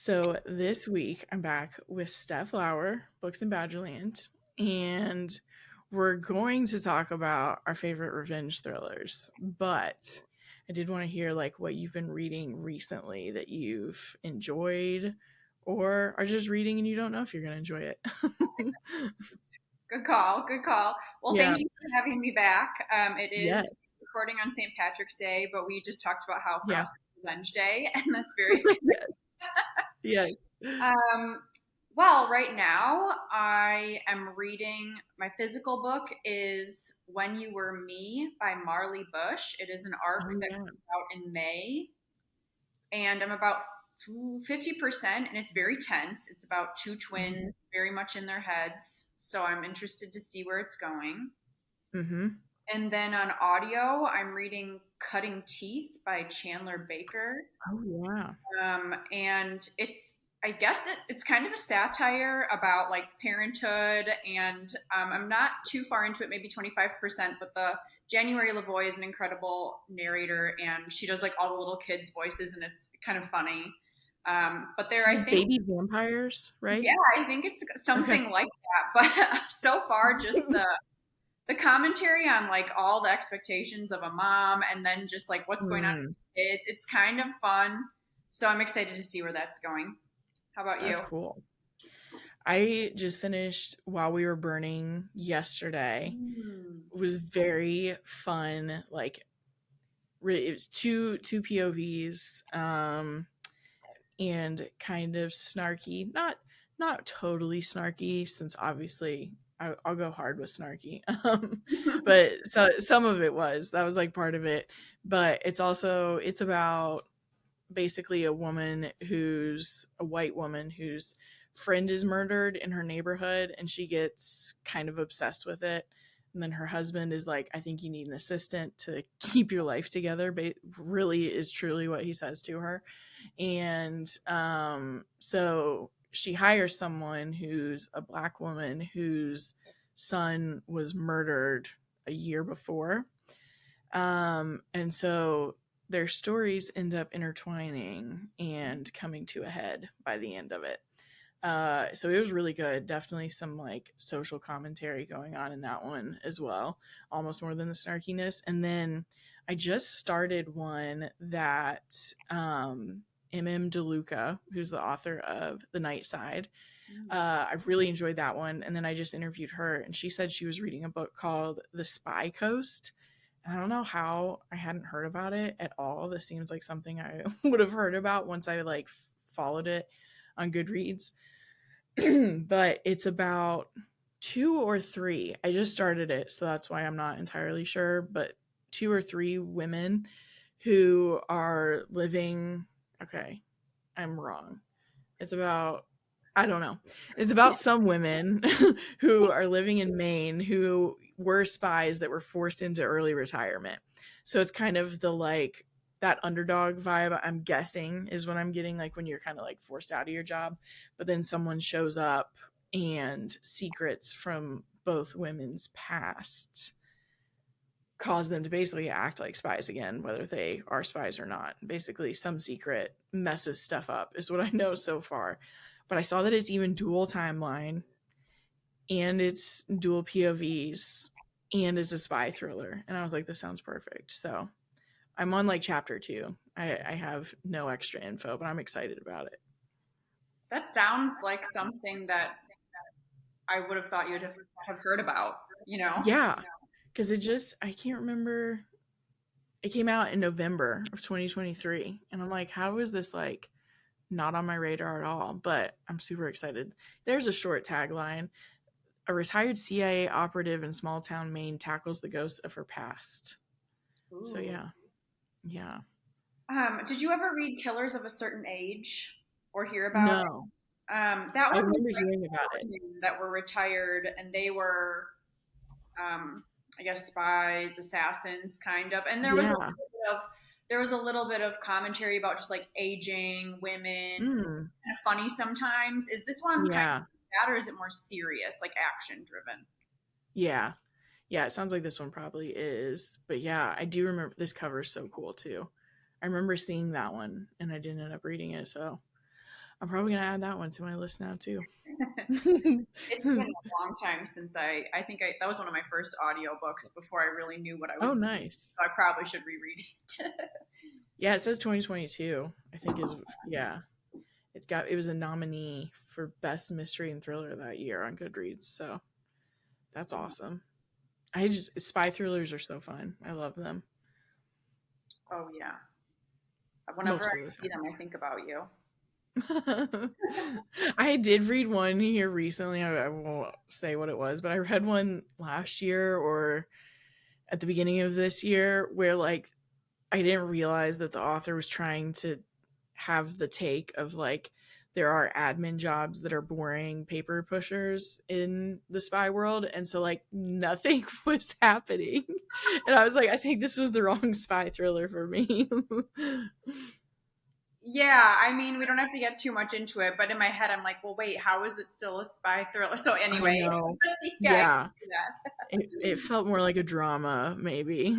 So this week I'm back with Stpeh Lauer, Books in Badgerland, and we're going to talk about our favorite revenge thrillers. But I did want to hear like what you've been reading recently that you've enjoyed or are just reading and you don't know if you're going to enjoy it. Good call. Good call. Well, Yeah. thank you for having me back. It is Yes. recording on St. Patrick's Day, but we just talked about how for Yeah. us it's Revenge Day, and that's very exciting. Yes. Yes. Um, well, right now I am reading my physical book is When You Were Me by Marley Bush. It is an arc Oh that yeah. comes out in May, and I'm about 50%, and it's very tense. It's about two twins, very much in their heads. So I'm interested to see where it's going. Mm-hmm. And then on audio, I'm reading Cutting Teeth by Chandler Baker. Oh yeah. And I guess it's kind of a satire about like parenthood. And I'm not too far into it, maybe 25%, but the January Lavoie is an incredible narrator and she does like all the little kids' voices and it's kind of funny. But there, I Like think, baby vampires, right? yeah, I think it's Okay. something like that. But so far, just the commentary on like all the expectations of a mom and then just like what's going on Mm, with kids. It's kind of fun. So I'm excited to see where that's going. How about you? that's cool. I just finished While We Were Burning yesterday. Mm. It was very fun. Like really, it was two POVs, and kind of snarky. Not totally snarky, since obviously I'll go hard with snarky. But so some of it was that was like part of it. But it's about basically a white woman whose friend is murdered in her neighborhood and she gets kind of obsessed with it, and then her husband is like, I think you need an assistant to keep your life together, but really is truly what he says to her. And so she hires someone who's a black woman whose son was murdered a year before. And so their stories end up intertwining and coming to a head by the end of it. So it was really good. Definitely some like social commentary going on in that one as well, almost more than the snarkiness. And then I just started one that MM DeLuca, who's the author of The Night Side. I really enjoyed that one. And then I just interviewed her, and she said she was reading a book called The Spy Coast. I don't know how I hadn't heard about it at all. This seems like something I would have heard about once I like followed it on Goodreads. But it's about two or three. I just started it, so that's why I'm not entirely sure, but two or three women who are living, okay, I'm wrong. It's about, I don't know. It's about some women who are living in Maine who were spies that were forced into early retirement. So it's kind of the like that underdog vibe, I'm guessing, is what I'm getting, like when you're kind of like forced out of your job, but then someone shows up and secrets from both women's pasts cause them to basically act like spies again, whether they are spies or not. Basically, some secret messes stuff up, is what I know so far. But I saw that it's even dual timeline and it's dual POVs and it's a spy thriller. And I was like, this sounds perfect. So I'm on like chapter two. I have no extra info, but I'm excited about it. That sounds like something that I would have thought you'd have heard about, you know? Yeah. Because I can't remember. It came out in November of 2023. And I'm like, how is this like not on my radar at all? But I'm super excited. There's a short tagline: a retired CIA operative in small town Maine tackles the ghosts of her past. So Ooh. yeah. Yeah. Did you ever read Killers of a Certain Age or hear about it? No. That I one was remember like hearing about it. women that were retired and they were um, I guess spies, assassins, kind of. And Yeah. there was a little bit of commentary about just like aging, women, Mm. kind of funny sometimes. Is this one kind of Yeah. that, or is it more serious, like action driven? Yeah. Yeah, it sounds like this one probably is. But yeah, I do remember this cover is so cool too. I remember seeing that one and I didn't end up reading it, so I'm probably gonna add that one to my list now too. It's been a long time since I think that was one of my first audiobooks before I really knew what I Oh, was doing. nice. So I probably should reread it. Yeah, it says 2022. I think is yeah. It was a nominee for best mystery and thriller that year on Goodreads. So that's awesome. I just spy thrillers are so fun. I love them Oh yeah. Whenever most I of the see them, I think about you. time. I did read one here recently. I won't say what it was, but I read one last year or at the beginning of this year where like I didn't realize that the author was trying to have the take of like there are admin jobs that are boring paper pushers in the spy world, and so like nothing was happening, and I was like, I think this was the wrong spy thriller for me. Yeah, I mean, we don't have to get too much into it, but in my head, I'm like, well, wait, how is it still a spy thriller? So I anyway, know. yeah, I can Yeah, do that. it felt more like a drama maybe.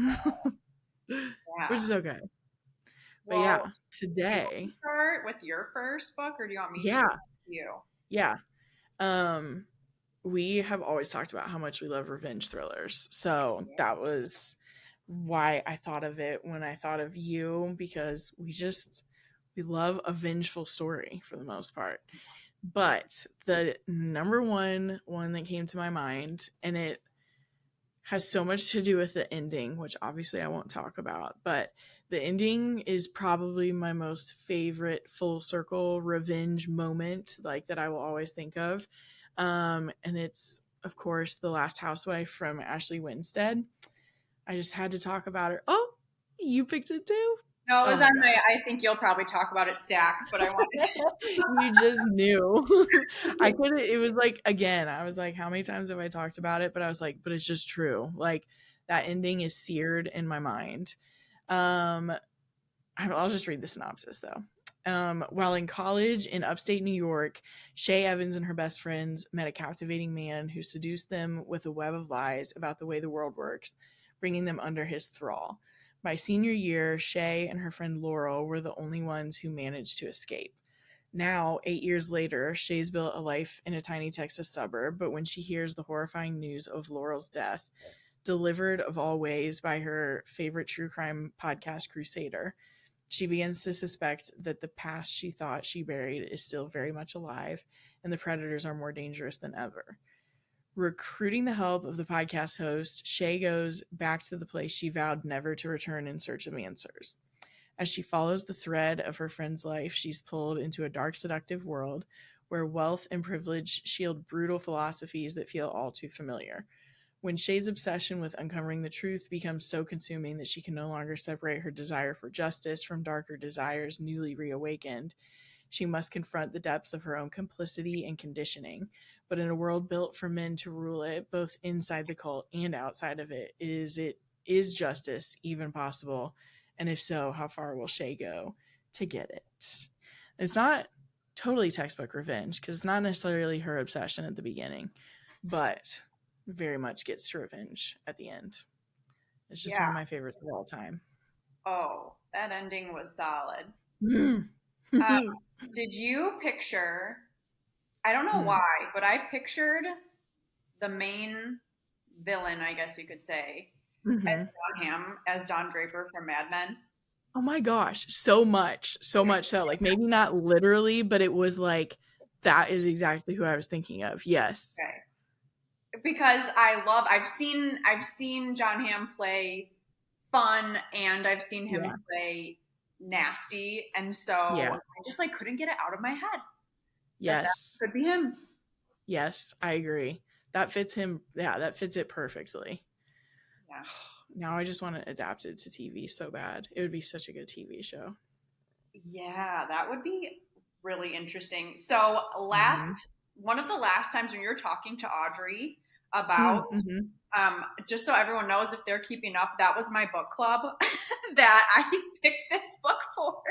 Which Yeah. is okay. But Well, yeah, do you want today, to start with your first book, or do you want me to? yeah, You. yeah. um we have always talked about how much we love revenge thrillers. So that was why I thought of it when I thought of you, because we love a vengeful story for the most part. But the number one that came to my mind, and it has so much to do with the ending, which obviously I won't talk about, but the ending is probably my most favorite full circle revenge moment, like that I will always think of. And it's, of course, The Last Housewife from Ashley Winstead. I just had to talk about her. Oh, you picked it too? No, it Oh was my on my. God. I think you'll probably talk about it stack, but I wanted to. You just knew. I couldn't, it was like, again, I was like, how many times have I talked about it? But I was like, but it's just true. Like, that ending is seared in my mind. Um, I'll just read the synopsis though. While in college in upstate New York, Shay Evans and her best friends met a captivating man who seduced them with a web of lies about the way the world works, bringing them under his thrall. By senior year, Shay and her friend Laurel were the only ones who managed to escape. Now, 8 years later, Shay's built a life in a tiny Texas suburb, but when she hears the horrifying news of Laurel's death, delivered of all ways by her favorite true crime podcast, Crusader, she begins to suspect that the past she thought she buried is still very much alive, and the predators are more dangerous than ever. Recruiting the help of the podcast host, Shay goes back to the place she vowed never to return in search of answers. As she follows the thread of her friend's life, she's pulled into a dark, seductive world where wealth and privilege shield brutal philosophies that feel all too familiar. When Shay's obsession with uncovering the truth becomes so consuming that she can no longer separate her desire for justice from darker desires newly reawakened, she must confront the depths of her own complicity and conditioning. But in a world built for men to rule it, both inside the cult and outside of it is justice even possible? And if so, how far will Shay go to get it? It's not totally textbook revenge because it's not necessarily her obsession at the beginning, but very much gets to revenge at the end. It's just one Yeah. of my favorites of all time. Oh, that ending was solid. Mm. Uh, did you picture? I don't know Mm. why, but I pictured the main villain, I guess you could say, as Hmm. John Hamm, as Don Draper from Mad Men. Oh my gosh, so much so. Like maybe not literally, but it was like that is exactly who I was thinking of. Yes. Okay. Because I've seen John Hamm play fun and I've seen him Yeah. play nasty, and so Yeah. I just like couldn't get it out of my head that Yes. could be him. Yes, I agree. That fits him. Yeah, that fits it perfectly. Yeah. Now I just want to adapt it to TV so bad. It would be such a good TV show. Yeah, that would be really interesting. So Mm-hmm. one of the last times when you were talking to Audrey about, Mm-hmm. just so everyone knows if they're keeping up, that was my book club that I picked this book for,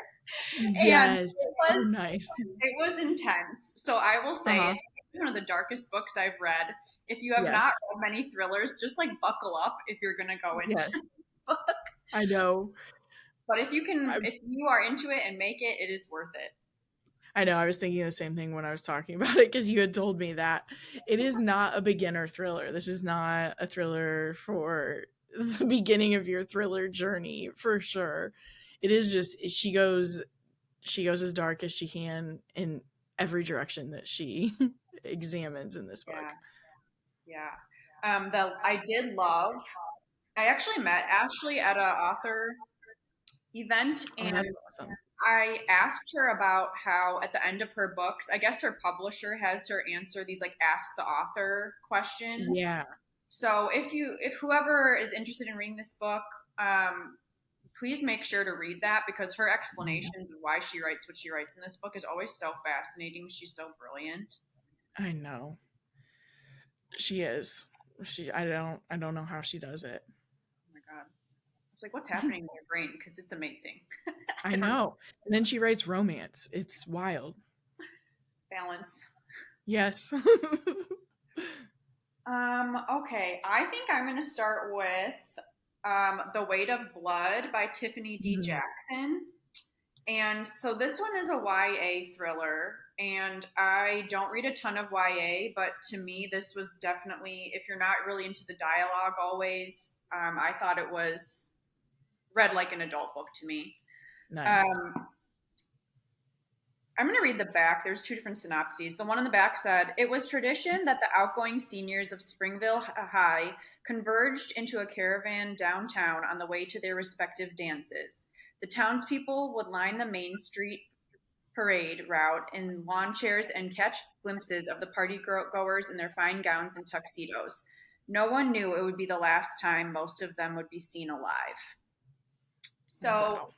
and Yes. Oh, nice. it was intense. So I will say Uh-huh. it's one of the darkest books I've read. If you have not Yes. read many thrillers, just like buckle up if you're gonna go into Yes. this book. I know. But if I you are into it and make it, it is worth it. I know. I was thinking the same thing when I was talking about it because you had told me that it is not a beginner thriller. This is not a thriller for the beginning of your thriller journey, for sure. It is just she goes as dark as she can in every direction that she examines in this Yeah, book. yeah. The I did love. I actually met Ashley at a author event, Oh, and that's awesome. I asked her about how at the end of her books, I guess her publisher has her answer these like ask the author questions. Yeah. So if whoever is interested in reading this book, um, please make sure to read that because her explanations of why she writes what she writes in this book is always so fascinating. She's so brilliant. I know. She is. I don't know how she does it. Oh my god. It's like what's happening in your brain because it's amazing. I I don't know. know. And then she writes romance. It's wild. Balance. Yes. Okay. I think I'm gonna start with The Weight of Blood by Tiffany D. Mhm. Jackson. And so this one is a YA thriller, and I don't read a ton of YA, but to me, this was definitely, if you're not really into the dialogue always, I thought it was read like an adult book to me. Nice. Um, I'm going to read the back. There's two different synopses. The one on the back said, "It was tradition that the outgoing seniors of Springville High converged into a caravan downtown on the way to their respective dances. The townspeople would line the Main Street parade route in lawn chairs and catch glimpses of the party goers in their fine gowns and tuxedos. No one knew it would be the last time most of them would be seen alive." So Wow.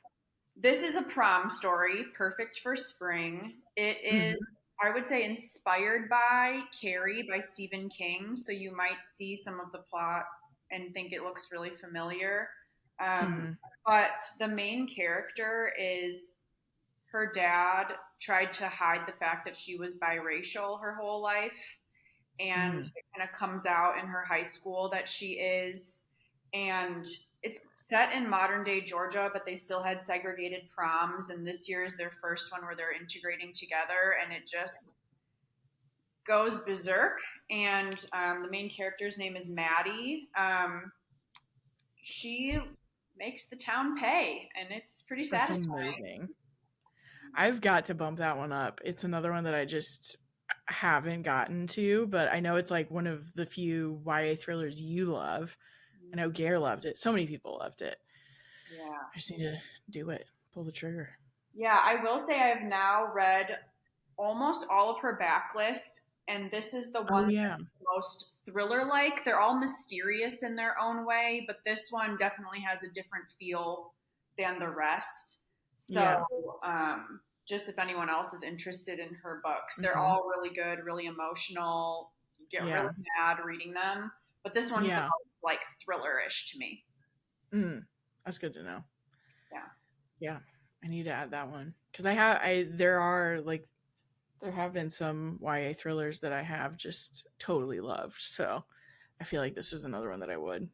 this is a prom story, perfect for spring. It is, Mhm. I would say, inspired by Carrie by Stephen King. So you might see some of the plot and think it looks really familiar. Um, Mhm. but the main character is her dad tried to hide the fact that she was biracial her whole life. And Mhm. it kind of comes out in her high school that she is. And it's set in modern day Georgia, but they still had segregated proms. And this year is their first one where they're integrating together, and it just goes berserk. And the main character's name is Maddie. She makes the town pay, and it's pretty That's satisfying. amazing. I've got to bump that one up. It's another one that I just haven't gotten to, but I know it's like one of the few YA thrillers you love. I know Gare loved it. So many people loved it. Yeah. I just need to do it. Pull the trigger. Yeah, I will say I have now read almost all of her backlist, and this is the Oh one yeah. that's the most thriller like. They're all mysterious in their own way, but this one definitely has a different feel than the rest. So, Yeah. just if anyone else is interested in her books, they're Hmm. all really good, really emotional. You get really Yeah. mad reading them, but this one's the Yeah. most like thriller-ish to me. Mm. That's good to know. Yeah. Yeah. I need to add that one because there have been some YA thrillers that I have just totally loved. So I feel like this is another one that I would.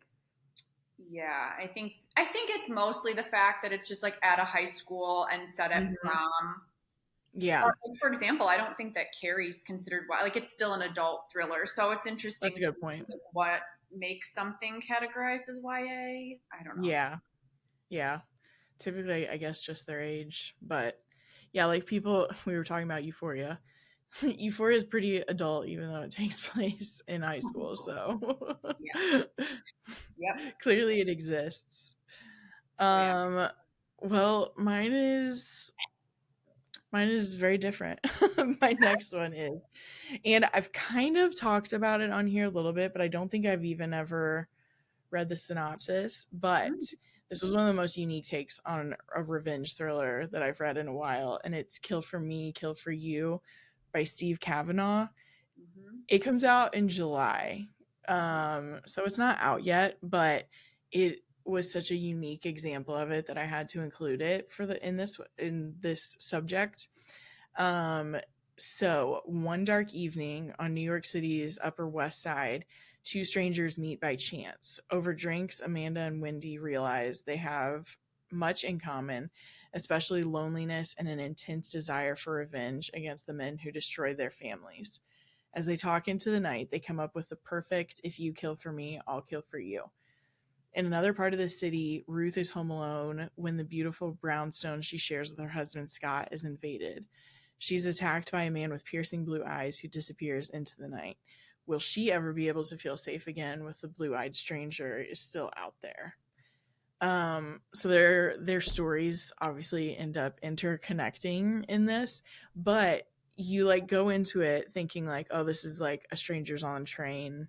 Yeah, I think it's mostly the fact that it's just like at a high school and set at Mhm. prom. Yeah, Or, like, for example, I don't think that Carrie's considered like it's still an adult thriller, so it's interesting that's a to good me point. like, what makes something categorized as YA. I don't know. Yeah, yeah. Typically, I guess just their age, but yeah, like people we were talking about Euphoria. Euphoria is pretty adult, even though it takes place in high school. So Yeah. Yep. clearly, it exists. Oh yeah. Um, well, mine is very different. My next one is, and I've kind of talked about it on here a little bit, but I don't think I've even ever read the synopsis. But this was one of the most unique takes on a revenge thriller that I've read in a while, and it's Kill for Me, Kill for You by Steve Kavanaugh. Mm-hmm. It comes out in July. So it's not out yet, but it was such a unique example of it that I had to include it for the in this subject. Um, so one dark evening on New York City's Upper West Side, two strangers meet by chance. Over drinks, Amanda and Wendy realize they have much in common especially loneliness and an intense desire for revenge against the men who destroyed their families. As they talk into the night, they come up with the perfect "if you kill for me, I'll kill for you." In another part of the city, Ruth is home alone when the beautiful brownstone she shares with her husband Scott is invaded. She's attacked by a man with piercing blue eyes who disappears into the night. Will she ever be able to feel safe again with the blue-eyed stranger is still out there? So their stories obviously end up interconnecting in this, but you like go into it thinking like, oh, this is like a strangers on train.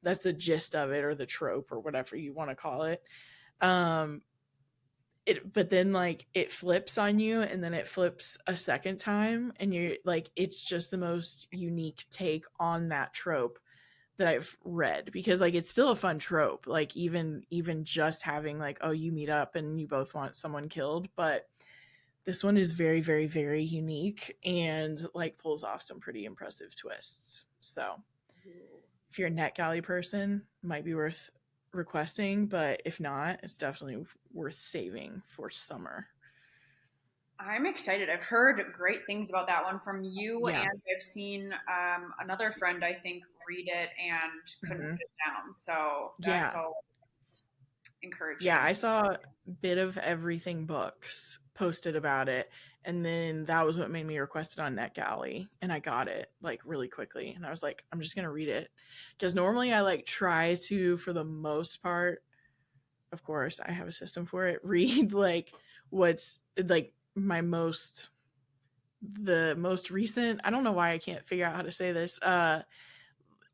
That's the gist of it, or the trope, or whatever you want to call it. Um, but then like it flips on you, and then it flips a second time, and you're like, it's just the most unique take on that trope that I've read, because like it's still a fun trope, like even just having like, oh, you meet up and you both want someone killed, but this one is very, very, very unique and like pulls off some pretty impressive twists. So if you're a NetGalley person, might be worth requesting, but if not, it's definitely worth saving for summer. I'm excited. I've heard great things about that one from you, Yeah. and I've seen another friend, I think, read it and couldn't Hmm. put it down. So that's Yeah. always Yeah, encouraging. I saw Bit of Everything Books posted about it, and then that was what made me request it on NetGalley, and I got it like really quickly, and I was like, I'm just gonna read it, because normally I like try to, for the most part, of course I have a system for it, read like what's like the most recent, I don't know why I can't figure out how to say this,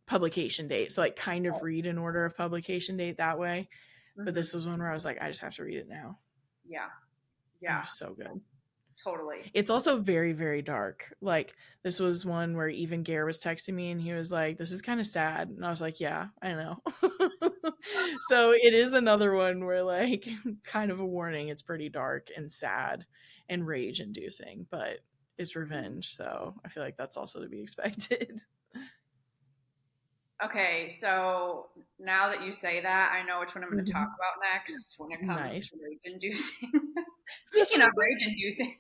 publication date, so like kind of read in order of publication date that way. But Hmm. this was one where I was like, I just have to read it now. Yeah, It yeah, was so good. totally. It's also very, very dark. Like, this was one where even Gare was texting me and he was like, this is kind of sad. And I was like, yeah, I know. So it is another one where, like, kind of a warning. It's pretty dark and sad and rage inducing, but it's revenge. So I feel like that's also to be expected. Okay, so now that you say that, I know which one I'm going to talk Mhm. about next when it comes Nice. to rage inducing. Speaking of rage inducing,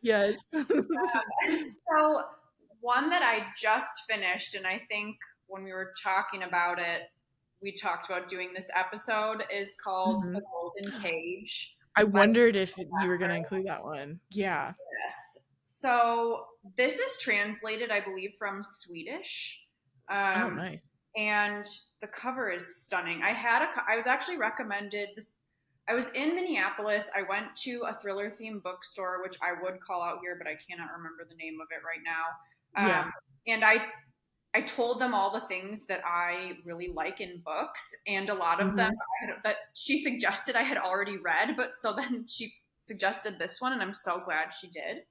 Yes. so one that I just finished, and I think when we were talking about it, we talked about doing this episode, is called The Mhm. Golden Cage I by wondered if you were going to include that one. Yeah. Yes. So this is translated, I believe, from Swedish. Oh, Um, nice. and the cover is stunning. I was actually recommended this. I was in Minneapolis. I went to a thriller themed bookstore, which I would call out here, but I cannot remember the name of it right now. Yeah. And I told them all the things that I really like in books, and a lot of them Mhm. that she suggested I had already read. But so then she suggested this one, and I'm so glad she did.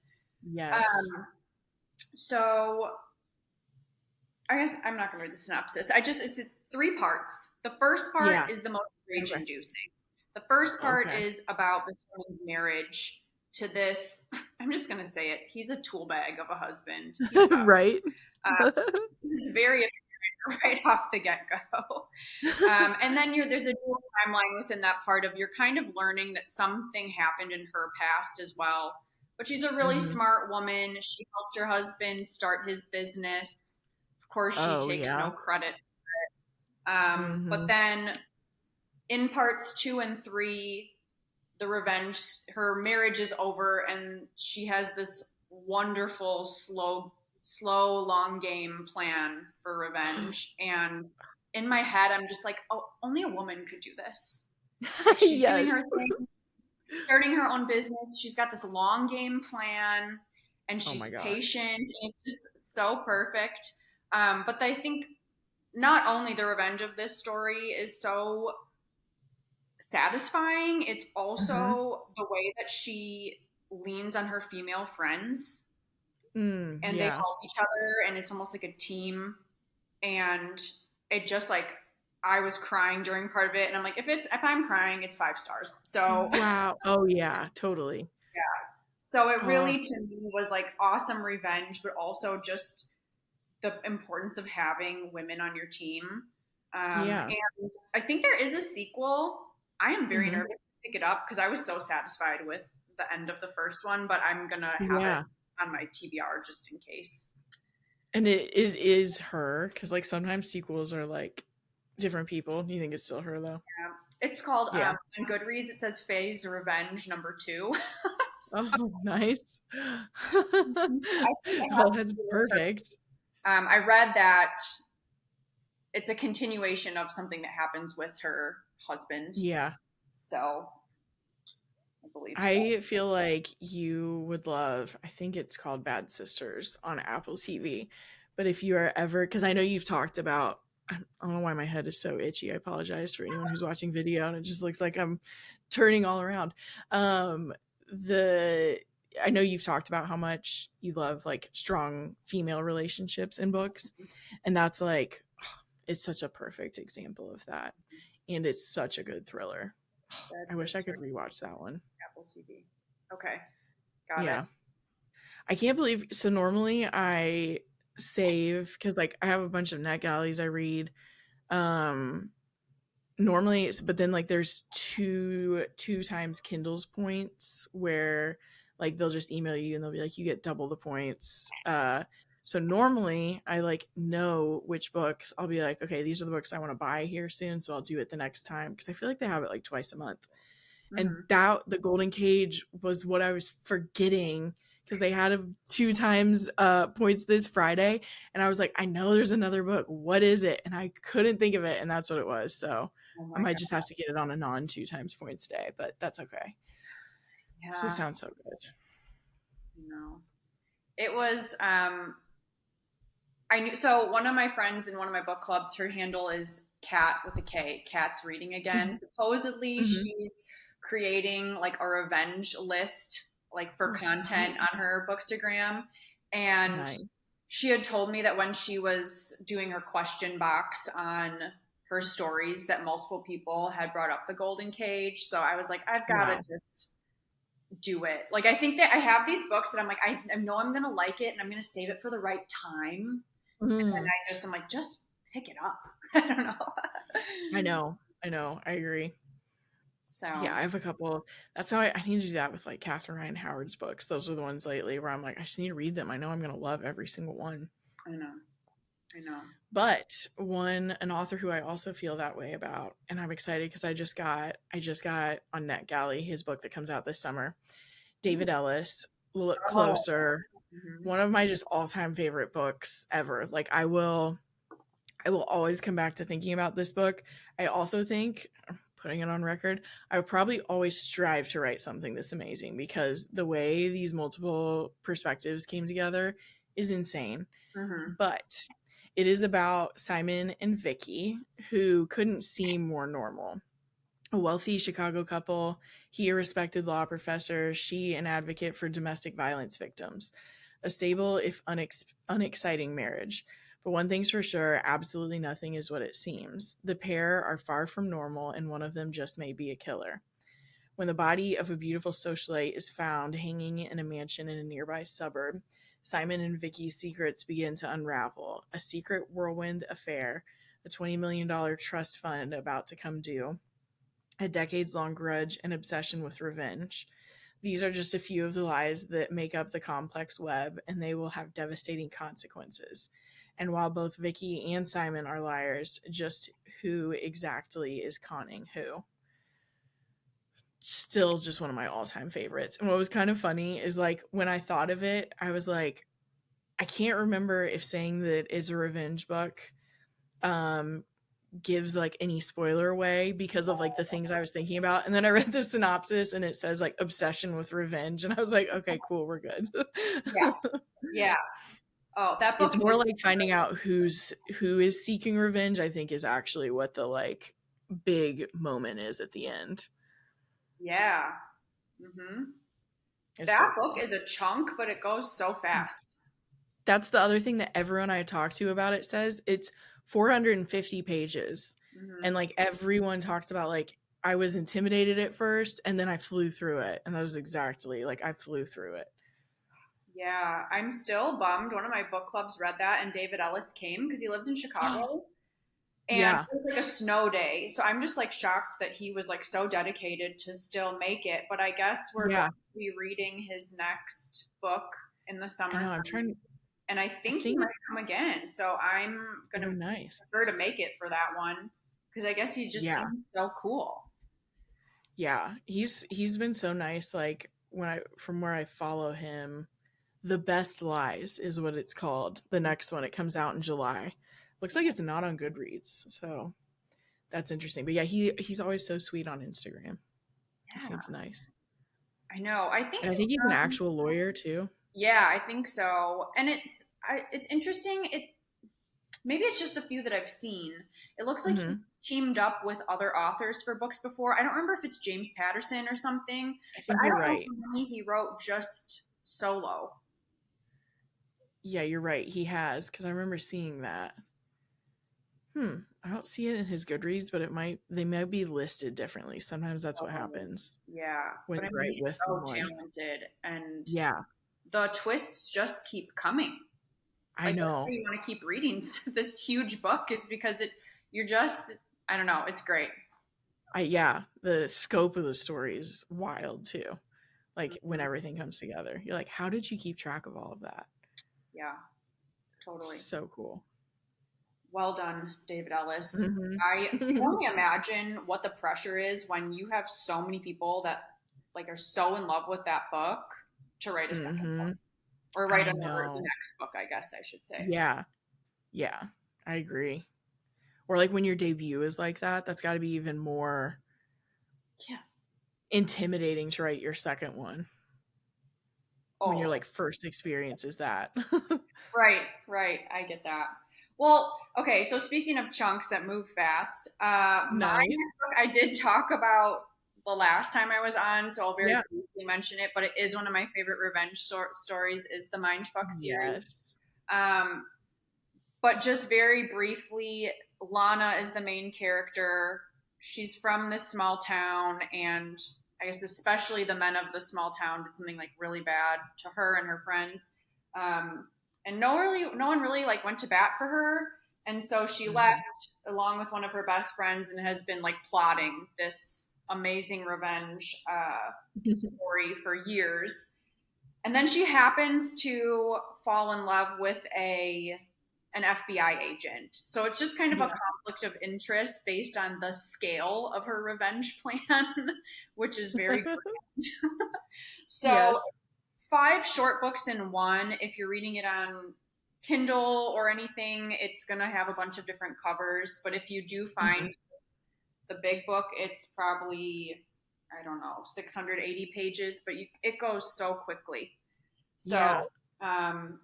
Yes. Um, so I guess I'm not going to read the synopsis. It's three parts. The first part Yeah. is the most rage Okay. inducing. The first part Okay. is about this woman's marriage to this. I'm just going to say it. He's a tool bag of a husband. He sucks. Right? Uh, he's very apparent right off the get go. And then there's a dual timeline within that part of you're kind of learning that something happened in her past as well. But she's a really Mhm. smart woman. She helped her husband start his business. Of course, she Oh, takes no yeah. credit. But Mhm. then in parts 2 and 3, the revenge, her marriage is over, and she has this wonderful, slow, long game plan for revenge. And in my head, I'm just like, oh, only a woman could do this. Like she's doing Yes. her thing, starting her own business. She's got this long game plan, and Oh she's my gosh. patient. And it's just so perfect. But I think not only the revenge of this story is so satisfying, it's Mhm. also the way that she leans on her female friends and they Yeah. help each other, and it's almost like a team. And it just like I was crying during part of it, and I'm like, if I'm crying, it's 5 stars. So Wow. Oh, yeah, totally. so it Oh, really to me was like awesome revenge, but also just the importance of having women on your team. yeah. And I think there is a sequel. I am very Mhm. nervous to pick it up because I was so satisfied with the end of the first one, but I'm gonna have it Yeah. on my TBR just in case. And it is her, because like sometimes sequels are like different people. Do you think it's still her though? Yeah. It's called Yeah. on Goodreads. It says Faye's Revenge #2. So Oh, nice. I think it Well, has to that's do with her. perfect. I read that it's a continuation of something that happens with her husband. Yeah. So I believe so. I feel like you would love, I think it's called Bad Sisters on Apple TV. But if you are ever, because I know you've talked about, I don't know why my head is so itchy. I apologize for anyone who's watching video and it just looks like I'm turning all around. Um, the I know you've talked about how much you love like strong female relationships in books, and that's like it's such a perfect example of that, and it's such a good thriller. I Bad wish I Sister, could rewatch that one. Apple TV. Okay, got it. Yeah. I can't believe, so normally I save, because like I have a bunch of NetGalleys I read. Um Normally, but then like there's two times Kindle's points where like they'll just email you and they'll be like, you get double the points. So normally I like know which books I'll be like, okay, these are the books I want to buy here soon, so I'll do it the next time, because I feel like they have it like twice a month. And Hmm. that the Golden Cage was what I was forgetting, because they had 2 times points this Friday, and I was like, I know there's another book. What is it? And I couldn't think of it, and that's what it was. So Oh I my might god. just have to get it on a non 2 times points day, but that's okay. This Yeah. sounds so good. No. It was I knew so one of my friends in one of my book clubs, her handle is Cat with a K, Cat's Reading Again. Hmm. Supposedly Hmm. she's creating like a revenge list like for content on her Bookstagram. And Nice. she had told me that when she was doing her question box on her stories that multiple people had brought up the Golden Cage. So I was like, I've got to Wow. just do it. Like I think that I have these books that I'm like, I know I'm gonna like it and I'm gonna save it for the right time. And Mm, I'm like, just pick it up. I don't know. I know. I know. I agree. Yeah, So I have a couple. That's how I need to do that with like Catherine Ryan Howard's books. Those are the ones lately where I'm like, I just need to read them. I know I'm gonna love every single one. I know. I know. But an author who I also feel that way about, and I'm excited because I just got on NetGalley his book that comes out this summer. Ooh. David Ellis, Look Oh. Closer, Mhm. one of my just all-time favorite books ever. Like I will always come back to thinking about this book. I also think, putting it on record, I would probably always strive to write something this amazing, because the way these multiple perspectives came together is insane. Mhm. But it is about Simon and Vicky, who couldn't seem more normal. A wealthy Chicago couple, he a respected law professor, she an advocate for domestic violence victims. A stable, if unexciting marriage. But one thing's for sure, absolutely nothing is what it seems. The pair are far from normal, and one of them just may be a killer. When the body of a beautiful socialite is found hanging in a mansion in a nearby suburb, Simon and Vicky's secrets begin to unravel. A secret whirlwind affair, a $20 million trust fund about to come due, a decades long grudge, and obsession with revenge. These are just a few of the lies that make up the complex web, and they will have devastating consequences. And while both Vicky and Simon are liars, just who exactly is conning who? Still just one of my all-time favorites. And what was kind of funny is like when I thought of it, I was like, I can't remember if saying that it's a revenge book um gives like any spoiler away, because of like the things I was thinking about. And then I read the synopsis and it says like obsession with revenge, and I was like, okay, cool, we're good. Yeah. Yeah. Oh, that book It's more is like finding out who is seeking revenge, I think, is actually what the like big moment is at the end. yeah. Mhm. It's That so book good. is a chunk, but it goes so fast. That's the other thing that everyone I talk to about it says. It's 450 pages. And Mhm. like everyone talks about like I was intimidated at first and then I flew through it. And that was exactly like I flew through it. Yeah, I'm still bummed. One of my book clubs read that and David Ellis came because he lives in Chicago. And Yeah. it was like a snow day. So I'm just like shocked that he was like so dedicated to still make it. But I guess we're going Yeah. to be reading his next book in the I know. I'm summertime. trying. And I I think he think might it's. come again. So I'm going Oh, to nice. sure to make it for that one because I guess he just Yeah. seems so cool. Yeah. He's been so nice. Like when I from where I follow him, The Best Lies is what it's called. The next one. It comes out in July. Looks like it's not on Goodreads, so that's interesting. But yeah, he's always so sweet on Instagram. He Yeah, seems nice. I know. I think And I think he's he's an actual lawyer too. yeah, I think so. And it's interesting. Maybe it's just the few that I've seen. It looks like Hmm. he's teamed up with other authors for books before. I don't remember if it's James Patterson or something, I but think I you're don't know right. how many he wrote just solo. Yeah, you're right. He has, because I remember seeing that. I don't see it in his Goodreads, but they might be listed differently. Sometimes that's what Oh, happens yeah, when but I you mean, write he's with so someone. talented, and Yeah, the twists just keep coming. I Like that's why know. you want to keep reading this huge book is because you're just I don't know, it's great. Yeah, the scope of the story is wild too. Like when Mhm. everything comes together, you're like, how did you keep track of all of that? Yeah, totally. So cool. Well done, David Ellis. Hmm. I can only imagine what the pressure is when you have so many people that like are so in love with that book to write a second book Hmm. or write I another the know. next book, I guess I should say. Yeah, yeah, I agree. Or like when your debut is like that, that's got to be even more Yeah. intimidating to write your second one when your Oh, like first experience is that. right, right. I get that. Well, okay, so speaking of chunks that move fast, my next Nice. book I did talk about the last time I was on, so I'll very Yeah. briefly mention it, but it is one of my favorite revenge stories is the Mindfuck series. Yes. Um, but just very briefly, Lana is the main character. She's from this small town, and I guess especially the men of the small town did something like really bad to her and her friends. Um, and no one really like went to bat for her, and so she left Mhm. along with one of her best friends and has been like plotting this amazing revenge story for years. And then she happens to fall in love with a an FBI agent. So it's just kind of a Yes. conflict of interest based on the scale of her revenge plan, which is very grand. So Yes. five short books in one. If you're reading it on Kindle or anything, it's going to have a bunch of different covers. But if you do Mhm. find the big book, it's probably, I don't know, 680 pages, but it goes so quickly. So Yeah. um,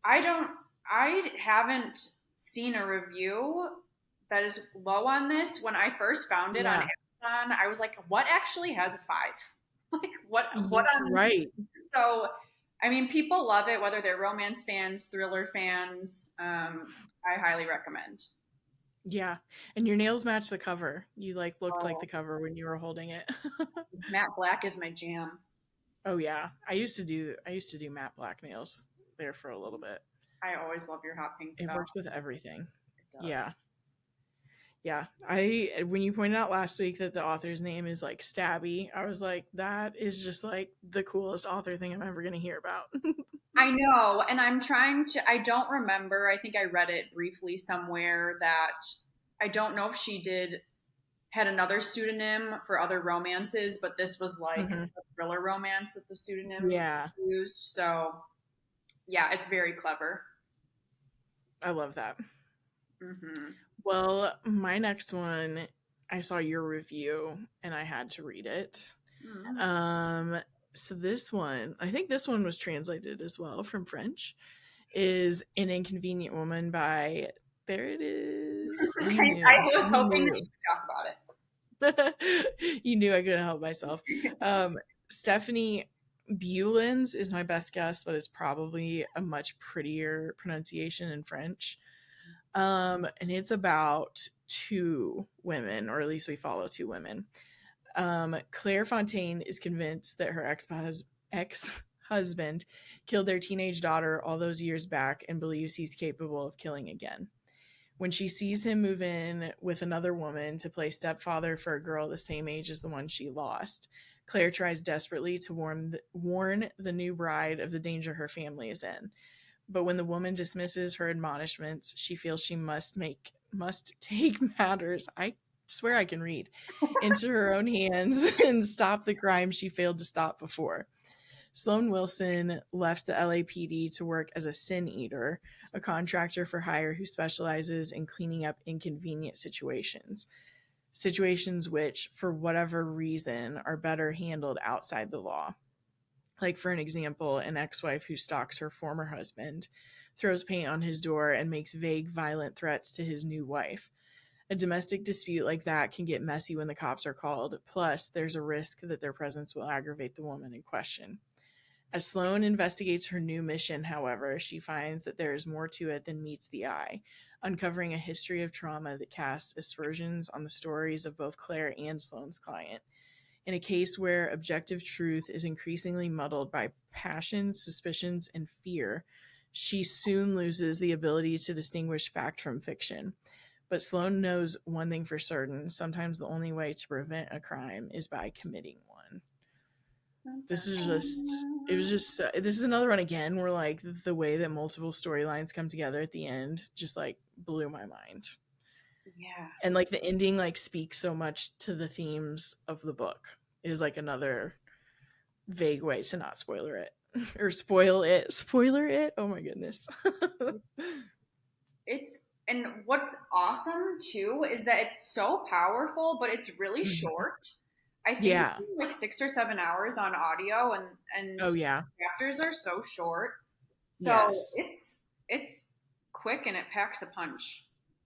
I don't, I haven't seen a review that is low on this. When I first found it on Yeah. Amazon, I was like, what actually has a five? Like what You're on right. so I mean people love it whether they're romance fans, thriller fans. I highly recommend. Yeah. And your nails match the cover. You like looked like Oh, the cover when you were holding it. matte black is my jam. Oh yeah. I used to do matte black nails there for a little bit. I always love your hot pink It stuff. works with everything. It Yeah. does. Yeah. I when you pointed out last week that the author's name is like Stabby, I was like, that is just like the coolest author thing I'm ever gonna hear about. I know, and I'm trying to. I don't remember. I think I read it briefly somewhere that I don't know if she did had another pseudonym for other romances, but this was like Hmm. a thriller romance that the pseudonym Yeah. used. So yeah, it's very clever. I love that. Hmm. Well, my next one, I saw your review and I had to read it. Mm. Um, so this one, I think this one was translated as well from French, is An Inconvenient Woman by, there it is. You I knew. was You hoping that you knew. could talk about it. You knew I couldn't help myself. Stephanie Bewlins is my best guess, but it's probably a much prettier pronunciation in French. And it's about two women, or at least we follow two women. Claire Fontaine is convinced that her ex husband killed their teenage daughter all those years back and believes he's capable of killing again. When she sees him move in with another woman to play stepfather for a girl the same age as the one she lost, Claire tries desperately to warn the new bride of the danger her family is in. But when the woman dismisses her admonishments, she feels she must take matters, I swear I can read, into her own hands and stop the crime she failed to stop before. Sloan Wilson left the LAPD to work as a sin eater, a contractor for hire who specializes in cleaning up inconvenient situations which, for whatever reason, are better handled outside the law. Like, for an example, an ex-wife who stalks her former husband, throws paint on his door, and makes vague, violent threats to his new wife. A domestic dispute like that can get messy when the cops are called. Plus, there's a risk that their presence will aggravate the woman in question. As Sloan investigates her new mission, however, she finds that there is more to it than meets the eye, uncovering a history of trauma that casts aspersions on the stories of both Claire and Sloan's client. In a case where objective truth is increasingly muddled by passions, suspicions, and fear, she soon loses the ability to distinguish fact from fiction. But Sloan knows one thing for certain: sometimes the only way to prevent a crime is by committing one. This is just, it was just, this is another one again where, like, the way that multiple storylines come together at the end just, like, blew my mind. Yeah. And, like, the ending, like, speaks so much to the themes of the book. It is, like, another vague way to not spoiler it. Or spoiler it. Oh my goodness. And what's awesome too is that it's so powerful, but it's really short. I think Yeah. it's like 6 or 7 hours on audio, and Oh yeah. chapters are so short. So Yes. it's quick and it packs a punch.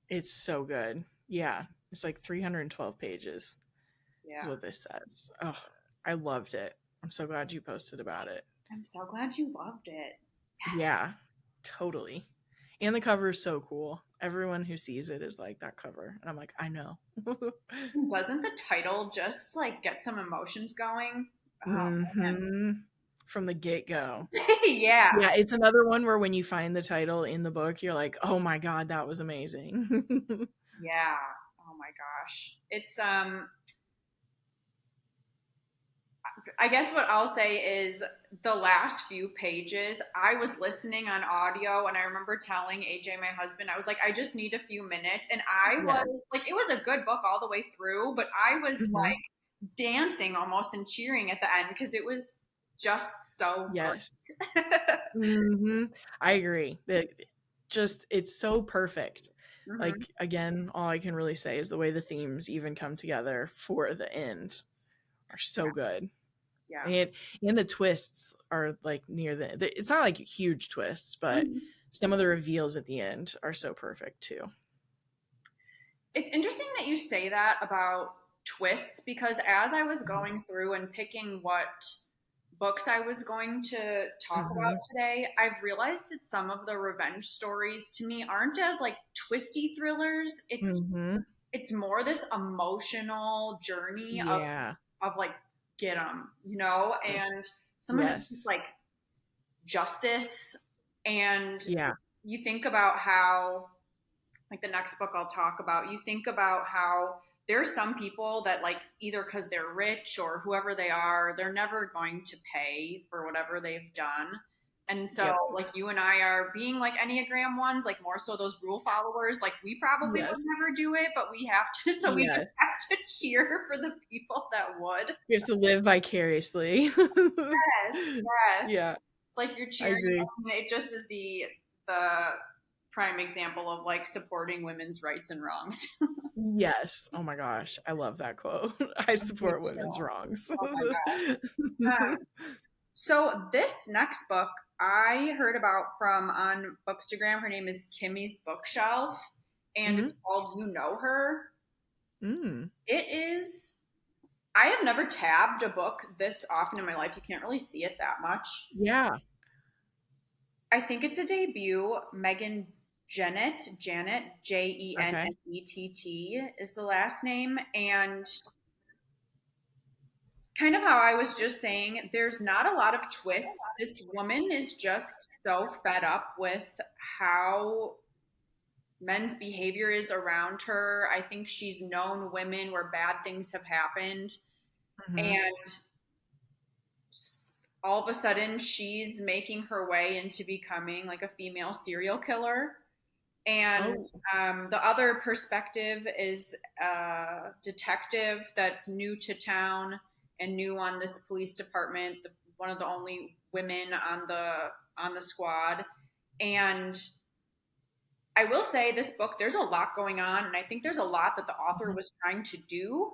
It's so good. Yeah. It's like 312 pages is Yeah. what this says. Oh, I loved it. I'm so glad you posted about it. I'm so glad you loved it. Yeah, totally. And the cover is so cool. Everyone who sees it is like, that cover. And I'm like, I know. Doesn't the title just like get some emotions going? Oh man. Mm-hmm. From the get-go. Yeah. Yeah, it's another one where when you find the title in the book, you're like, oh my God, that was amazing. Yeah. Oh my gosh. It's I guess what I'll say is the last few pages, I was listening on audio and I remember telling AJ, my husband, I was like, I just need a few minutes. And I Yes. was like, it was a good book all the way through, but I was Mm-hmm. like dancing almost and cheering at the end because it was just so Yes. great. Mm-hmm. I agree. It's so perfect. Hmm. Like, again, all I can really say is the way the themes even come together for the end are so good. Yeah. And the twists are like it's not like huge twists, but Mhm. some of the reveals at the end are so perfect too. It's interesting that you say that about twists because as I was Mhm. going through and picking what books I was going to talk about Mhm. today, I've realized that some of the revenge stories to me aren't as like twisty thrillers. Mhm. It's more this emotional journey Yeah. of like get them, you know, Like, and sometimes it's just yes. like justice. And Yeah. you think about how like the next book I'll talk about, you think about how there's some people that like either because they're rich or whoever they are, they're never going to pay for whatever they've done. And so Yep. like you and I are being like Enneagram ones, like more so those rule followers, like we probably would Yes. never do it, but we have to, so we just Yes. have to cheer for the people that would. We have to live vicariously. Yes, yes. Yeah, It's like you're I cheering. agree. It just is the prime example of like supporting women's rights and wrongs. Yes. Oh my gosh, I love that quote. I Me support too. women's wrongs. Oh my gosh. So this next book I heard about from on Bookstagram. Her name is Kimmy's Bookshelf, and Mhm. it's called You Know Her. Mm. It is. I have never tabbed a book this often in my life. You can't really see it that much. Yeah. I think it's a debut. Megan Janet, Okay. Jennett is the last name. And kind of how I was just saying, there's not a lot of twists. This woman is just so fed up with how men's behavior is around her. I think she's known women where bad things have happened. Mm-hmm. And all of a sudden, she's making her way into becoming like a female serial killer. And Oh, the other perspective is a detective that's new to town and new on this police department, one of the only women on the squad. And I will say this book, there's a lot going on, and I think there's a lot that the author was trying to do.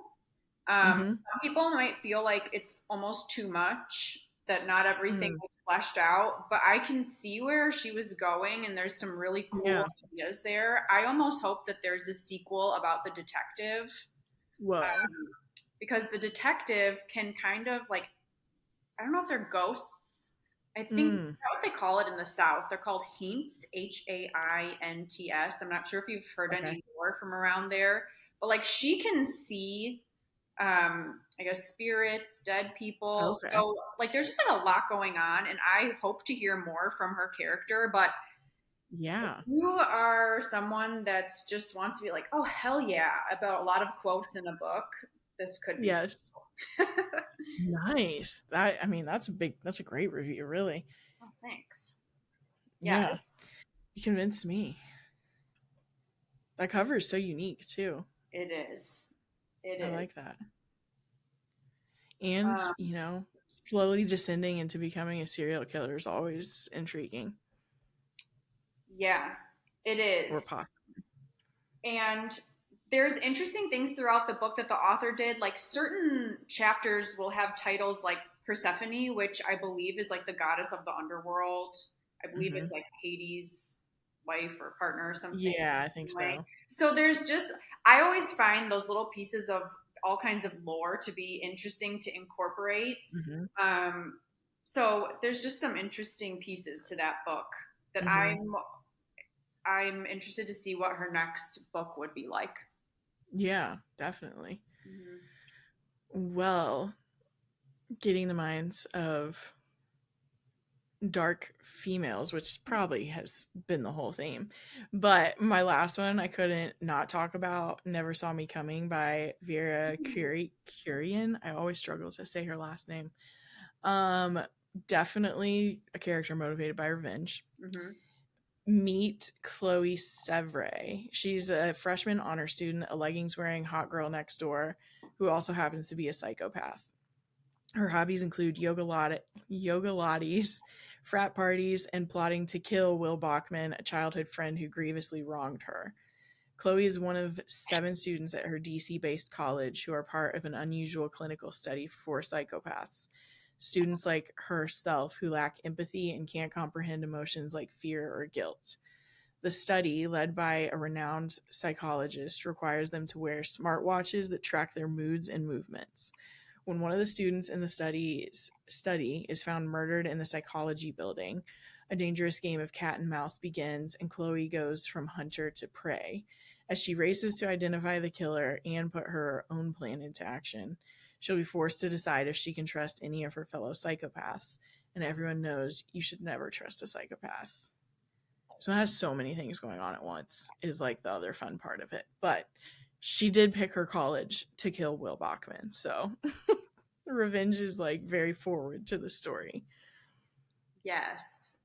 mm-hmm. Some people might feel like it's almost too much, that not everything Mm. was fleshed out, but I can see where she was going, and there's some really cool Yeah. ideas there. I almost hope that there's a sequel about the detective, Whoa. because the detective can kind of like, I don't know if they're ghosts. I think Mm. what they call it in the South. They're called haints, Haints. I'm not sure if you've heard Okay. any more from around there, but like she can see, I guess, spirits, dead people. Okay. So like there's just like a lot going on, and I hope to hear more from her character. But if Yeah. you are someone that just wants to be like, oh hell yeah, about a lot of quotes in a book, this could be. Yes. Nice. That, I mean, that's a great review, really. Oh, thanks. Yeah, Yeah. You convinced me. That cover is so unique too. it is. It I like is. that. And, Um, slowly descending into becoming a serial killer is always intriguing yeah, it or is. possible. And there's interesting things throughout the book that the author did. Like certain chapters will have titles like Persephone, which I believe is like the goddess of the underworld. I believe Hmm. it's like Hades' wife or partner or something. Yeah, I think Like, so. so there's just, I always find those little pieces of all kinds of lore to be interesting to incorporate. Hmm. Um, so there's just some interesting pieces to that book that Hmm. I'm interested to see what her next book would be like. Yeah, definitely. Mm-hmm. Well, getting the minds of dark females, which probably has been the whole theme. But my last one I couldn't not talk about, Never Saw Me Coming by Vera Curian. I always struggle to say her last name. Um, Definitely a character motivated by revenge. Mm-hmm. Meet Chloe Sevre. She's a freshman honor student, a leggings wearing hot girl next door who also happens to be a psychopath. Her hobbies include yoga lattes, frat parties, and plotting to kill Will Bachman, a childhood friend who grievously wronged her. Chloe is one of 7 students at her DC based college who are part of an unusual clinical study for psychopaths. Students like herself who lack empathy and can't comprehend emotions like fear or guilt. The study, led by a renowned psychologist, requires them to wear smartwatches that track their moods and movements. When one of the students in the study is found murdered in the psychology building, a dangerous game of cat and mouse begins, and Chloe goes from hunter to prey. As she races to identify the killer and put her own plan into action, she'll be forced to decide if she can trust any of her fellow psychopaths. And everyone knows you should never trust a psychopath. So it has so many things going on at once, is like the other fun part of it. But she did pick her college to kill Will Bachman. So the revenge is like very forward to the story. Yes.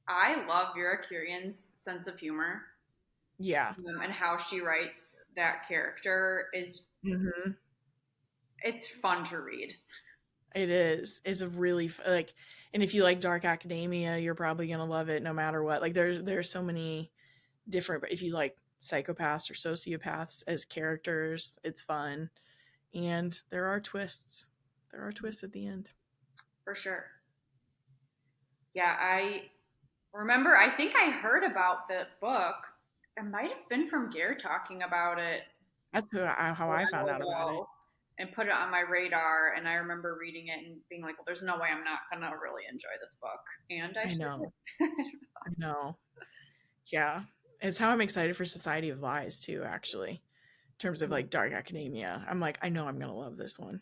I love Vera Curian's sense of humor, Yeah. and how she writes that character is, Hmm. it's fun to read. It is. It's a really like, and if you like dark academia, you're probably gonna love it no matter what. Like there's so many different. But if you like psychopaths or sociopaths as characters, it's fun, and there are twists. There are twists at the end. For sure. Yeah, I remember, I think I heard about the book. It might have been from Gare talking about it That's how a I found while out about it. ago and put it on my radar. And I remember reading it and being like, well, there's no way I'm not going to really enjoy this book. And I I sure know. did. I know. Yeah. It's how I'm excited for Society of Lies too, actually. In terms of like dark academia. I'm like, I know I'm gonna love this one.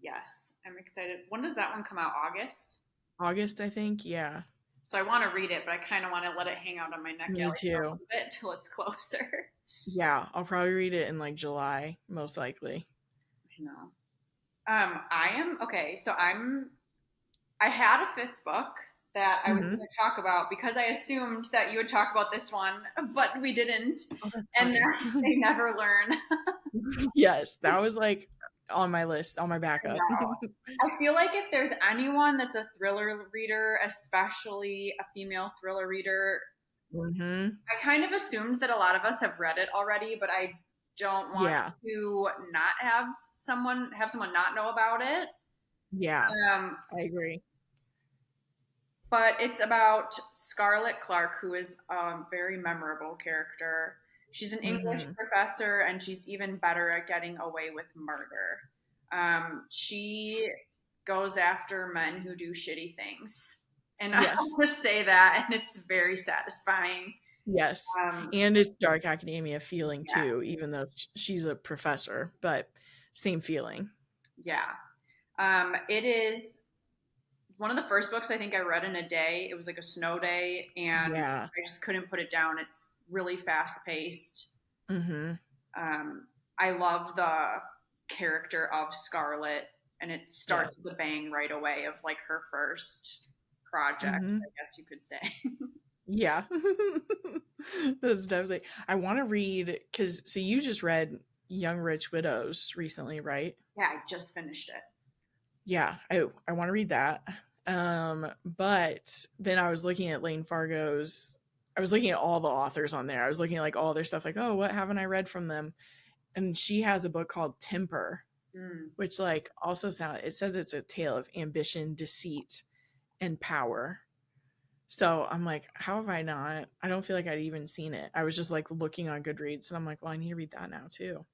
Yes, I'm excited. When does that one come out? August? August, I think. Yeah. So I want to read it, but I kind of want to let it hang out on my neck Me alley for a too. little bit till it's closer. Yeah, I'll probably read it in like July, most likely. I know. I am okay. I had a fifth book that I was Hmm. going to talk about because I assumed that you would talk about this one, but we didn't. Oh, that's And funny. that's They Never Learn. Yes, that was like on my list, on my I backup. know. I feel like if there's anyone that's a thriller reader, especially a female thriller reader, Hmm. I kind of assumed that a lot of us have read it already, but I don't want Yeah, to not have someone not know about it. yeah, Um, I agree. but it's about Scarlett Clark, who is a very memorable character. She's an English Hmm. professor, and she's even better at getting away with murder. She goes after men who do shitty things. And I Yes, would say that, and it's very satisfying. yes. Um, And it's dark academia feeling yes, too, even though she's a professor, but same feeling. yeah. It is one of the first books I think I read in a day. It was like a snow day, and Yeah. I just couldn't put it down. It's really fast paced. Hmm. Um, I love the character of Scarlett, and it Yes. starts with a bang right away of like her first project, Hmm. I guess you could say. Yeah. That's definitely. I want to read because so you just read Young Rich Widows recently, right? Yeah, I just finished it. Yeah, I want to read that. But then I was looking at Lane Fargo's. I was looking at all the authors on there. I was looking at like all their stuff, like, oh, what haven't I read from them? And she has a book called Temper, Mm. which like also sound. It says it's a tale of ambition, deceit, and power. So I'm like, how have I not? I don't feel like I'd even seen it. I was just like looking on Goodreads, and I'm like, well, I need to read that now too.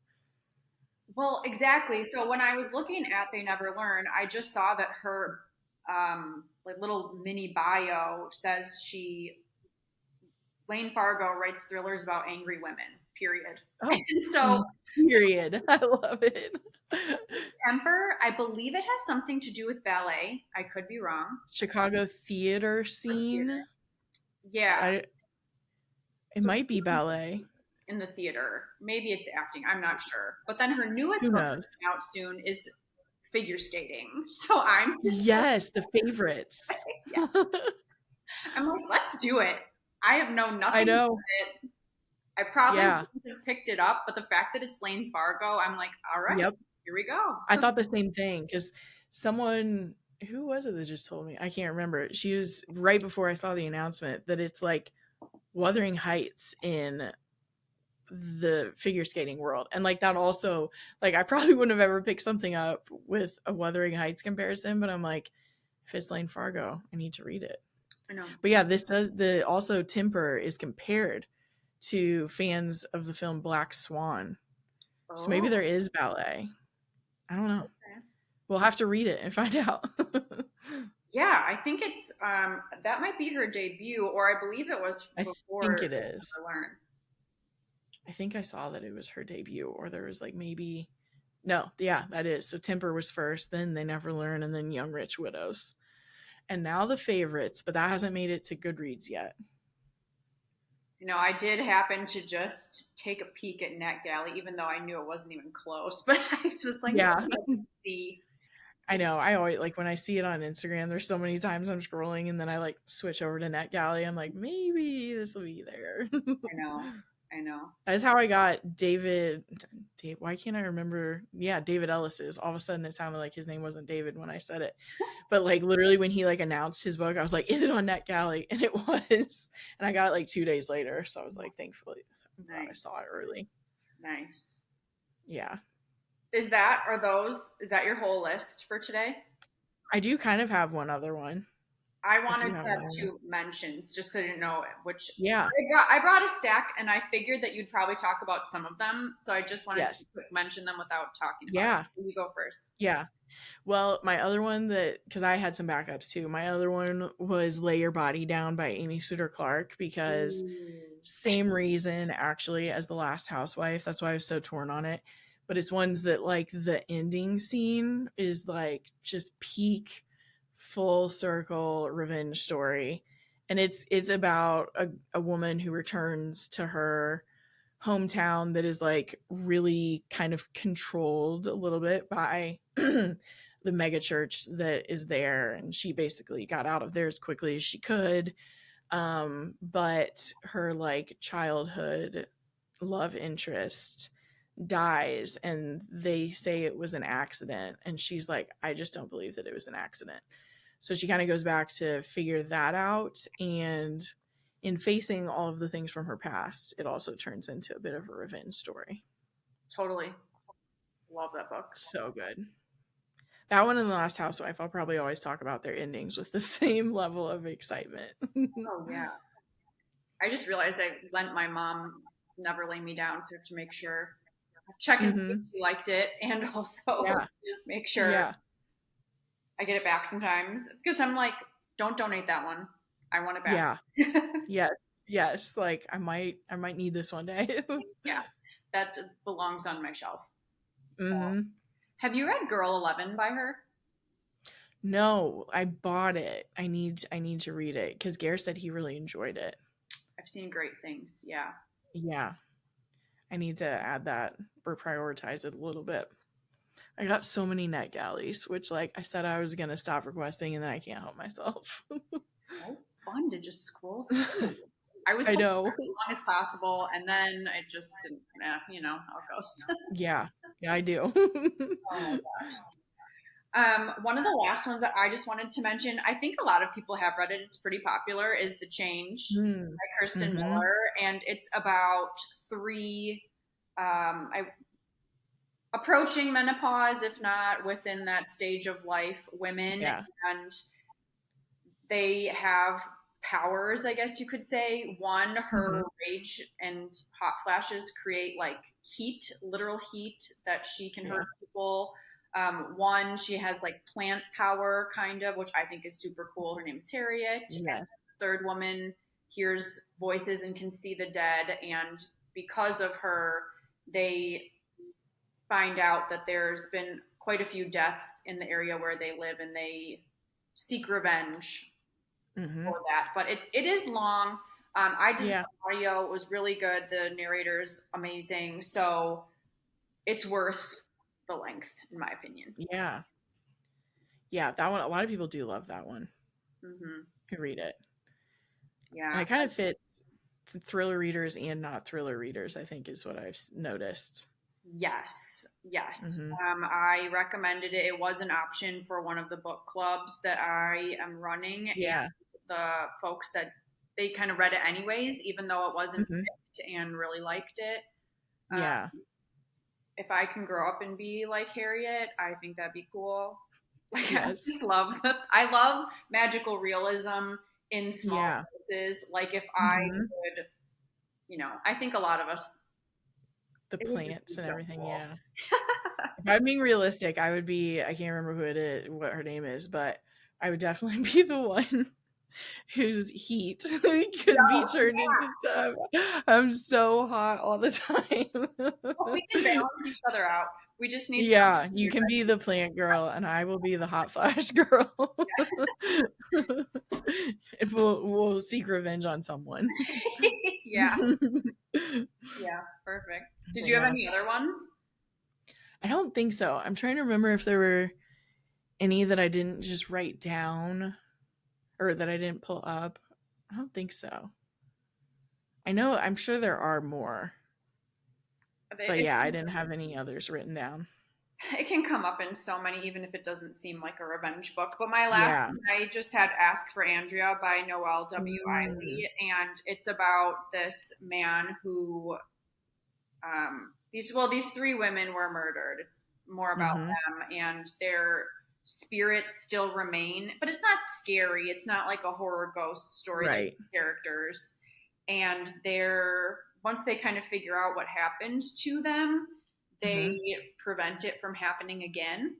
Well, exactly. So when I was looking at They Never Learn, I just saw that her like little mini bio says she Lane Fargo writes thrillers about angry women. Period. Oh, And so period. I love it. Temper, I believe it has something to do with ballet. I could be wrong. Chicago theater Or theater. scene. Yeah. I it So might be ballet. in the theater. Maybe it's acting. I'm not sure. But then her newest Who book knows? coming out soon is figure skating. So I'm just Yes, the favorites. yeah. I'm like, let's do it. I have known I nothing know. about it. I probably Yeah. wouldn't have picked it up, but the fact that it's Lane Fargo, I'm like, all right, Yep. here we go. I thought the same thing because someone who was it that just told me? I can't remember. She was right before I saw the announcement that it's like Wuthering Heights in the figure skating world. And like that also, like I probably wouldn't have ever picked something up with a Wuthering Heights comparison, but I'm like, if it's Lane Fargo, I need to read it. I know. But yeah, this does the also Temper is compared to fans of the film Black Swan. So maybe Oh, there is ballet. I don't know. okay. We'll have to read it and find out. Yeah, I think it's that might be her debut, or I believe it was I before think it They is. Never Learn. I think I saw that it was her debut, or there was like maybe no, yeah, that is. So Temper was first, then They Never Learn, and then Young Rich Widows. And now the favorites, but that hasn't made it to Goodreads yet. You know, I did happen to just take a peek at NetGalley, even though I knew it wasn't even close. But I was just like, Yeah, let's see. I know. I always like when I see it on Instagram, there's so many times I'm scrolling and then I like switch over to NetGalley. I'm like, maybe this will be there. I know, I know. That's how I got Dave, why can't I remember? Yeah, David Ellis's. All of a sudden it sounded like his name wasn't David when I said it. But like literally when he like announced his book, I was like, is it on NetGalley? And it was. And I got it like 2 days later. So I was like, thankfully, I'm glad I Nice, saw it early. nice. Yeah. Is that your whole list for today? I do kind of have one other one. I If you wanted to have have another one. two mentions just so you know which Yeah. I brought a stack and I figured that you'd probably talk about some of them. So I just wanted to Yes. quick mention them without talking about Yeah. it. So you go first. Yeah. Well, my other one that because I had some backups too. My other one was Lay Your Body Down by Amy Suter Clark because Ooh. same reason actually as The Last Housewife. That's why I was so torn on it. But it's ones that like the ending scene is like just peak full circle revenge story. And it's about a woman who returns to her hometown that is like really kind of controlled a little bit by the mega church that is there, and she basically got out of there as quickly as she could. But her like childhood love interest dies, and they say it was an accident, and she's like, I just don't believe that it was an accident. So she kind of goes back to figure that out, and in facing all of the things from her past, it also turns into a bit of a revenge story. Totally. Love that book. So good. That one and The Last Housewife, I'll probably always talk about their endings with the same level of excitement. Oh yeah. I just realized I lent my mom Never Lay Me Down, so I have to make sure check and see if Mm-hmm. she liked it, and also Yeah. make sure Yeah. I get it back sometimes because I'm like, don't donate that one. I want it back. Yeah. Yes. Yes. Like I might need this one day. Yeah, that belongs on my shelf. So, Mm-hmm. have you read Girl 11 by her? No, I bought it. I need to read it because Gare said he really enjoyed it. I've seen great things. Yeah. Yeah. I need to add that or prioritize it a little bit. I got so many net galleys, which like I said I was gonna stop requesting and then I can't help myself. So fun to just scroll through. I was I hoping know. for as long as possible, and then I just didn't, you know how it goes. Yeah. Yeah, I do. Oh my gosh. One of the last ones that I just wanted to mention, I think a lot of people have read it. It's pretty popular. Is The Change Mm. by Kirsten Mm-hmm. Miller, and it's about three approaching menopause, if not within that stage of life, women, Yeah. and they have powers, I guess you could say. One, Mm-hmm. her rage and hot flashes create like heat, literal heat that she can Yeah. hurt people. One, she has like plant power, kind of, which I think is super cool. Her name's Harriet. And Yeah. the third woman hears voices and can see the dead. And because of her, they find out that there's been quite a few deaths in the area where they live, and they seek revenge Mm-hmm. for that. But it is long. I did Yeah. some audio. It was really good. The narrator's amazing. So it's worth the length, in my opinion. Yeah. Yeah. That one, a lot of people do love that one Hmm. who read it. And Yeah. it kind of fits thriller readers and not thriller readers, I think, is what I've noticed. Yes. Yes. Mm-hmm. I recommended it. It was an option for one of the book clubs that I am running. And Yeah. the folks that they kind of read it anyways, even though it wasn't Mm-hmm. picked, and really liked it. Uh, Yeah. if I can grow up and be like Harriet, I think that'd be cool. Like I Yes. just love that. I love magical realism in small Yeah. doses. Like if I Mm-hmm. could, I think a lot of us, The it would just be plants and so everything. cool. Yeah. If I'm being realistic, I would be, I can't remember who it is, what her name is, but I would definitely be the one whose heat could be No, turned into stuff. I'm so hot all the time. well, we can balance each other out. We just need Yeah, something you to can be the plant girl and I will be the hot flash girl. And we'll seek revenge on someone. Yeah, yeah, perfect. Did you have Yeah. any other ones? I don't think so. I'm trying to remember if there were any that I didn't just write down or that I didn't pull up. I don't think so. I'm sure there are more. But It, yeah, I didn't have any others written down. it can come up in so many, even if it doesn't seem like a revenge book. But my last Yeah. one, I just had Ask for Andrea by Noel W. Mm. Iley. And it's about this man who, these three women were murdered. It's more about Mm-hmm. them, and their spirits still remain. But it's not scary. It's not like a horror ghost story. They're Right. just characters. And once they kind of figure out what happened to them, Mm-hmm. they prevent it from happening again,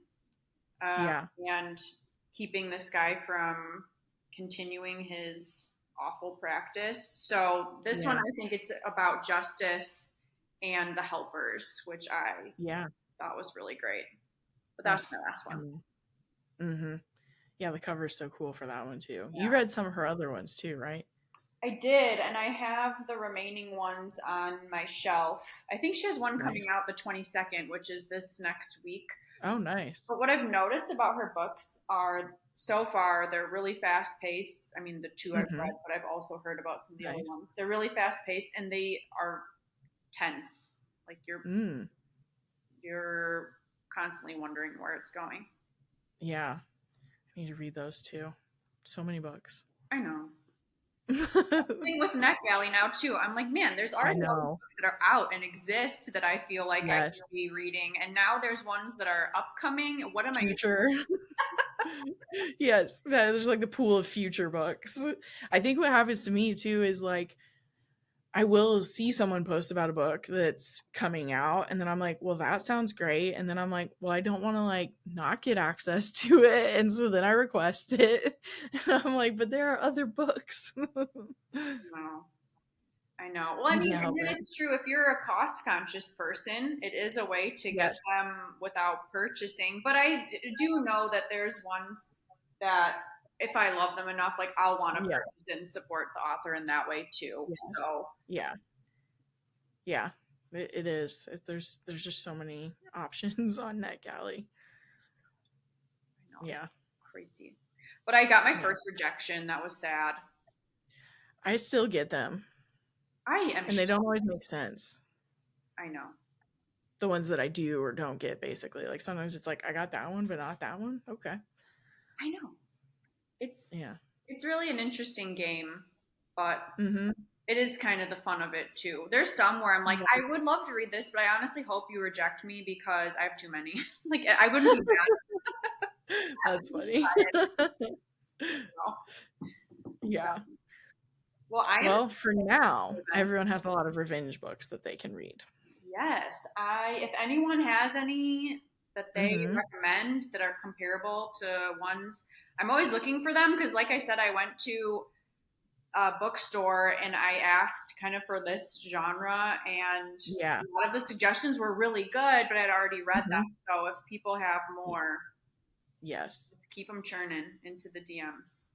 Yeah. and keeping this guy from continuing his awful practice. So this one, Yeah. I think it's about justice and the helpers, which I Yeah. thought was really great. But Oh, that's my last I one. mean, mm-hmm. Yeah, the cover is so cool for that one too. You Yeah. read some of her other ones too, right? I did, and I have the remaining ones on my shelf. I think she has one coming Nice. out the 22nd, which is this next week. Oh, nice. But what I've noticed about her books are so far they're really fast paced. I mean, the two I've Mm-hmm. read, but I've also heard about some of the other Nice. ones. They're really fast paced and they are tense. Like Mm. you're constantly wondering where it's going. Yeah. I need to read those too. So many books. I know. I Thing with NetGalley now too. I'm like, man, there's already all these know. books that are out and exist that I feel like I Yes. should be reading, and now there's ones that are upcoming. What am I? Future. Yes. There's like the pool of future books. I think what happens to me too is like I will see someone post about a book that's coming out, and then I'm like, well, that sounds great. And then I'm like, well, I don't want to like not get access to it. And so then I request it. And I'm like, but there are other books. No. I know. Well, I You mean, can't and help then it. it's true if you're a cost conscious person, it is a way to get Yes. them without purchasing. But I do know that there's ones that if I love them enough, like I'll want to Yeah. purchase and support the author in that way too. Yes. So, Yeah. Yeah. It is. There's just so many options on NetGalley. I know Yeah. it's crazy. But I got my Yeah. first rejection. That was sad. I still get them, I am and they don't shocked. always make sense. I know. The ones that I do or don't get, basically. Like sometimes it's like I got that one, but not that one. Okay. I know. It's Yeah. it's really an interesting game, but Mm-hmm. it is kind of the fun of it too. There's some where I'm like, Right. I would love to read this, but I honestly hope you reject me because I have too many. Like I wouldn't be mad. That's Just funny. know. So, Yeah. well, I am. Well, for now, everyone has a lot of revenge books that they can read. Yes, I. If anyone has any that they Mm-hmm. recommend that are comparable to ones, I'm always looking for them because, like I said, I went to a bookstore and I asked kind of for this genre, and Yeah. a lot of the suggestions were really good, but I'd already read them. Mm-hmm. So if people have more, Yes. keep them churning into the DMs.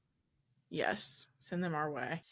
Yes. Send them our way.